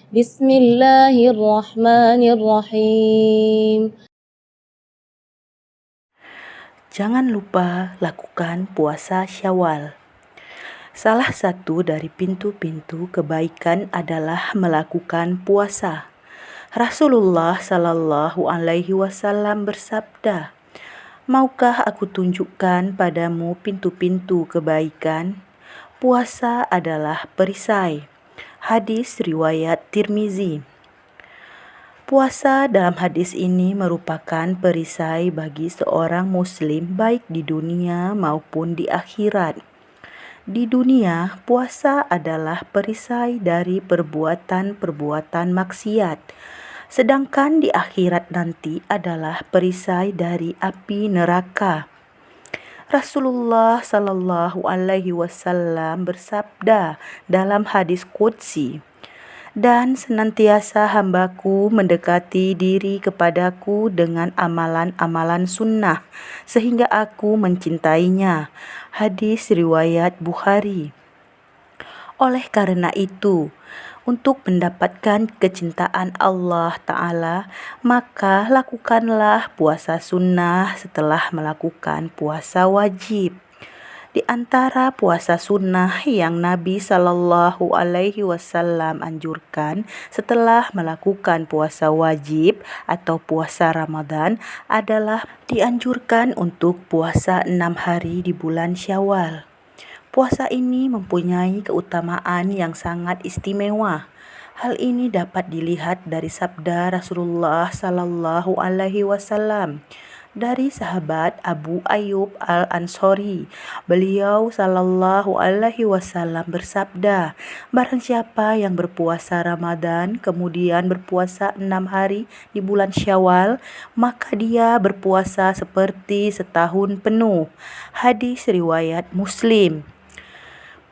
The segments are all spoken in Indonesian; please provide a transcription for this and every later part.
Bismillahirrahmanirrahim. Jangan lupa lakukan puasa Syawal. Salah satu dari pintu-pintu kebaikan adalah melakukan puasa. Rasulullah Shallallahu Alaihi Wasallam bersabda, "Maukah aku tunjukkan padamu pintu-pintu kebaikan? Puasa adalah perisai." Hadis riwayat Tirmizi. Puasa dalam hadis ini merupakan perisai bagi seorang muslim baik di dunia maupun di akhirat. Di dunia, puasa adalah perisai dari perbuatan-perbuatan maksiat. Sedangkan di akhirat nanti adalah perisai dari api neraka. Rasulullah Shallallahu Alaihi Wasallam bersabda dalam hadis qudsi, "Dan senantiasa hambaku mendekati diri kepadaku dengan amalan-amalan sunnah, sehingga aku mencintainya." Hadis riwayat Bukhari. Oleh karena itu, untuk mendapatkan kecintaan Allah Ta'ala, maka lakukanlah puasa sunnah setelah melakukan puasa wajib. Di antara puasa sunnah yang Nabi Shallallahu Alaihi Wasallam anjurkan setelah melakukan puasa wajib atau puasa Ramadan adalah dianjurkan untuk puasa 6 hari di bulan Syawal. Puasa ini mempunyai keutamaan yang sangat istimewa. Hal ini dapat dilihat dari sabda Rasulullah Sallallahu Alaihi Wasallam dari sahabat Abu Ayyub Al-Ansori. Beliau Sallallahu Alaihi Wasallam bersabda, "Barang siapa yang berpuasa Ramadan kemudian berpuasa 6 hari di bulan Syawal, maka dia berpuasa seperti setahun penuh." Hadis riwayat Muslim.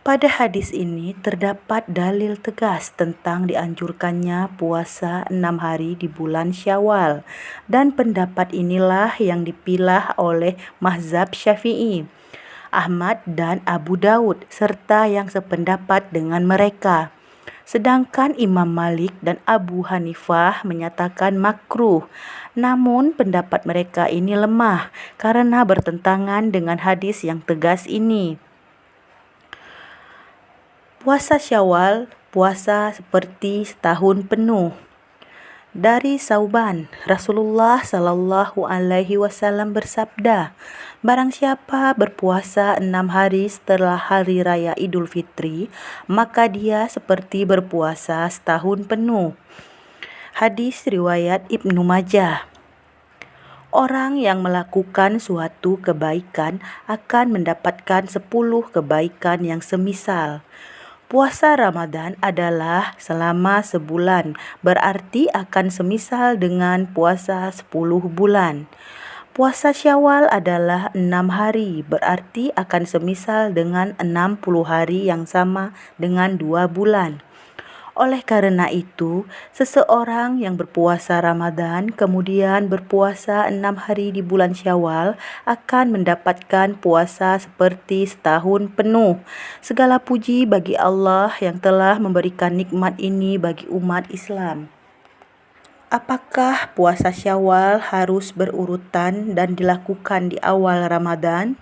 Pada hadis ini terdapat dalil tegas tentang dianjurkannya puasa 6 hari di bulan Syawal, dan pendapat inilah yang dipilah oleh mazhab Syafi'i, Ahmad dan Abu Daud serta yang sependapat dengan mereka. Sedangkan Imam Malik dan Abu Hanifah menyatakan makruh. Namun pendapat mereka ini lemah karena bertentangan dengan hadis yang tegas ini. Puasa Syawal, puasa seperti setahun penuh. Dari Sauban, Rasulullah Shallallahu Alaihi Wasallam bersabda, "Barang siapa berpuasa 6 hari setelah hari raya Idul Fitri, maka dia seperti berpuasa setahun penuh." Hadis riwayat Ibnu Majah. Orang yang melakukan suatu kebaikan akan mendapatkan 10 kebaikan yang semisal. Puasa Ramadan adalah selama sebulan, berarti akan semisal dengan puasa 10 bulan. Puasa Syawal adalah 6 hari, berarti akan semisal dengan 60 hari yang sama dengan 2 bulan. Oleh karena itu, seseorang yang berpuasa Ramadan kemudian berpuasa 6 hari di bulan Syawal akan mendapatkan puasa seperti setahun penuh. Segala puji bagi Allah yang telah memberikan nikmat ini bagi umat Islam. Apakah puasa Syawal harus berurutan dan dilakukan di awal Ramadan?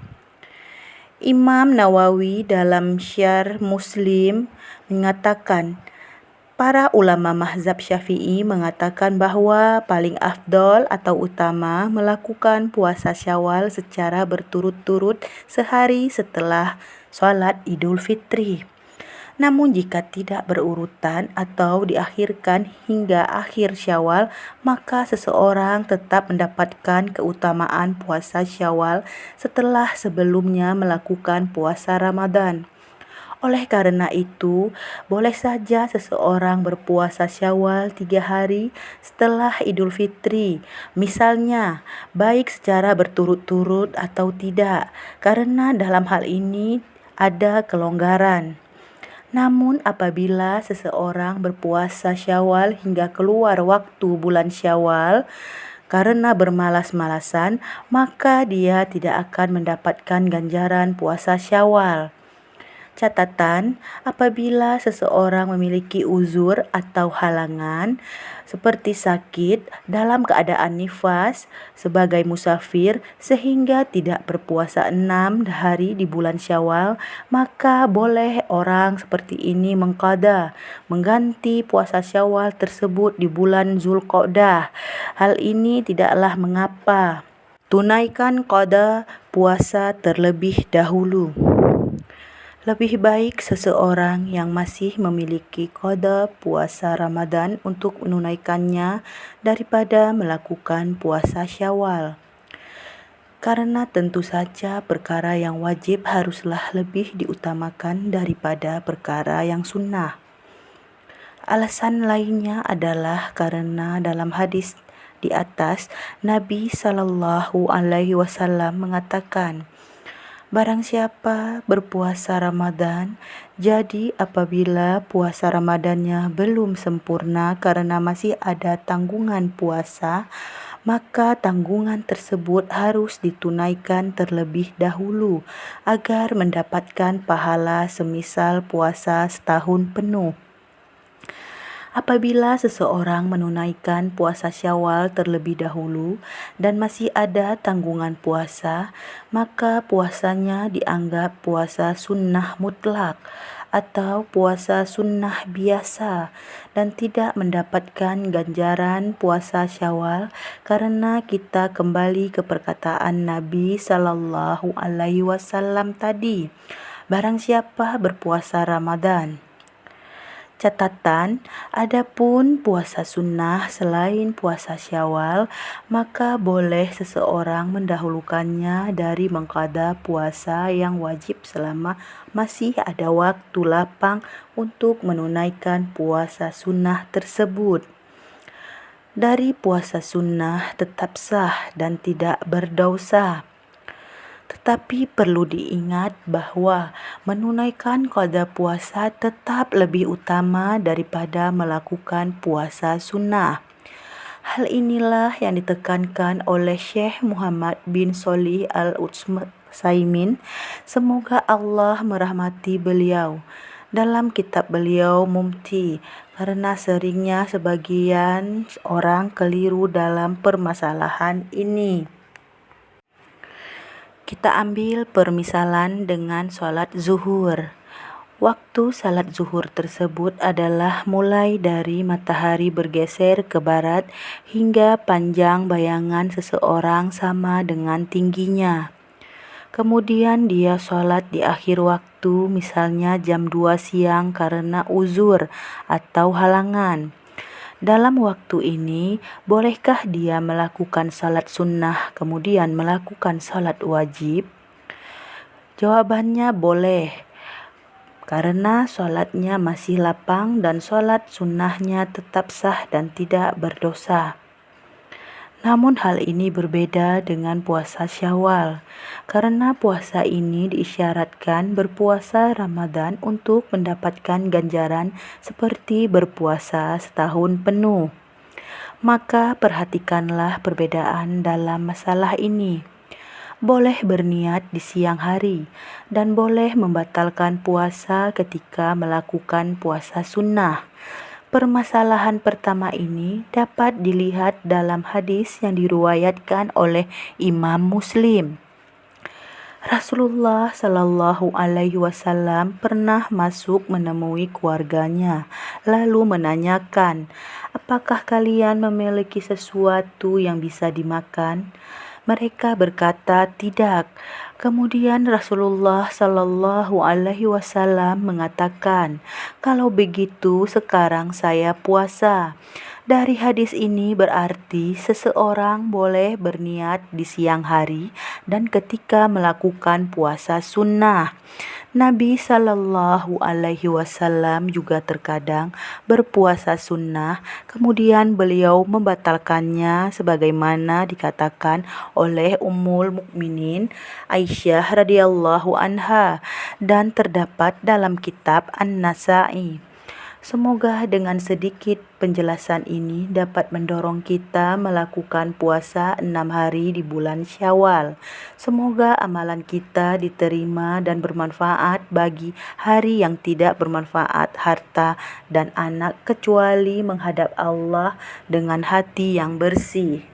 Imam Nawawi dalam Syarh Muslim mengatakan, para ulama mazhab Syafi'i mengatakan bahwa paling afdol atau utama melakukan puasa Syawal secara berturut-turut sehari setelah sholat Idul Fitri. Namun jika tidak berurutan atau diakhirkan hingga akhir Syawal, maka seseorang tetap mendapatkan keutamaan puasa Syawal setelah sebelumnya melakukan puasa Ramadan. Oleh karena itu, boleh saja seseorang berpuasa Syawal 3 hari setelah Idul Fitri, misalnya, baik secara berturut-turut atau tidak, karena dalam hal ini ada kelonggaran. Namun apabila seseorang berpuasa Syawal hingga keluar waktu bulan Syawal karena bermalas-malasan, maka dia tidak akan mendapatkan ganjaran puasa Syawal. Catatan, apabila seseorang memiliki uzur atau halangan seperti sakit dalam keadaan nifas sebagai musafir sehingga tidak berpuasa 6 hari di bulan Syawal, maka boleh orang seperti ini mengqada, mengganti puasa Syawal tersebut di bulan Zulqa'dah. Hal ini tidaklah mengapa. Tunaikan qada puasa terlebih dahulu. Lebih baik seseorang yang masih memiliki qada puasa Ramadan untuk menunaikannya daripada melakukan puasa Syawal. Karena tentu saja perkara yang wajib haruslah lebih diutamakan daripada perkara yang sunnah. Alasan lainnya adalah karena dalam hadis di atas Nabi Shallallahu Alaihi Wasallam mengatakan, barang siapa berpuasa Ramadan, jadi apabila puasa Ramadannya belum sempurna karena masih ada tanggungan puasa, maka tanggungan tersebut harus ditunaikan terlebih dahulu agar mendapatkan pahala semisal puasa setahun penuh. Apabila seseorang menunaikan puasa Syawal terlebih dahulu dan masih ada tanggungan puasa, maka puasanya dianggap puasa sunnah mutlak atau puasa sunnah biasa dan tidak mendapatkan ganjaran puasa Syawal karena kita kembali ke perkataan Nabi Sallallahu Alaihi Wasallam tadi, barang siapa berpuasa Ramadan. Catatan, adapun puasa sunnah selain puasa Syawal, maka boleh seseorang mendahulukannya dari mengqada puasa yang wajib selama masih ada waktu lapang untuk menunaikan puasa sunnah tersebut. Dari puasa sunnah tetap sah dan tidak berdosa. Tetapi perlu diingat bahwa menunaikan qada puasa tetap lebih utama daripada melakukan puasa sunnah. Hal inilah yang ditekankan oleh Syekh Muhammad bin Shalih Al-Utsaimin, semoga Allah merahmati beliau, dalam kitab beliau Mumti, karena seringnya sebagian orang keliru dalam permasalahan ini. Kita ambil permisalan dengan sholat zuhur. Waktu salat zuhur tersebut adalah mulai dari matahari bergeser ke barat hingga panjang bayangan seseorang sama dengan tingginya. Kemudian dia sholat di akhir waktu, misalnya jam 2 siang karena uzur atau halangan. Dalam waktu ini, bolehkah dia melakukan salat sunnah kemudian melakukan salat wajib? Jawabannya boleh, karena salatnya masih lapang dan salat sunnahnya tetap sah dan tidak berdosa. Namun hal ini berbeda dengan puasa Syawal, karena puasa ini diisyaratkan berpuasa Ramadan untuk mendapatkan ganjaran seperti berpuasa setahun penuh. Maka perhatikanlah perbedaan dalam masalah ini. Boleh berniat di siang hari dan boleh membatalkan puasa ketika melakukan puasa sunnah. Permasalahan pertama ini dapat dilihat dalam hadis yang diriwayatkan oleh Imam Muslim. Rasulullah Shallallahu Alaihi Wasallam pernah masuk menemui keluarganya, lalu menanyakan, apakah kalian memiliki sesuatu yang bisa dimakan? Mereka berkata, tidak. Kemudian Rasulullah Shallallahu Alaihi Wasallam mengatakan, kalau begitu sekarang saya puasa. Dari hadis ini berarti seseorang boleh berniat di siang hari dan ketika melakukan puasa sunnah. Nabi Shallallahu Alaihi Wasallam juga terkadang berpuasa sunnah, kemudian beliau membatalkannya sebagaimana dikatakan oleh Ummul Mukminin Aisyah radhiyallahu anha dan terdapat dalam kitab An-Nasa'i. Semoga dengan sedikit penjelasan ini dapat mendorong kita melakukan puasa 6 hari di bulan Syawal. Semoga amalan kita diterima dan bermanfaat bagi hari yang tidak bermanfaat harta dan anak kecuali menghadap Allah dengan hati yang bersih.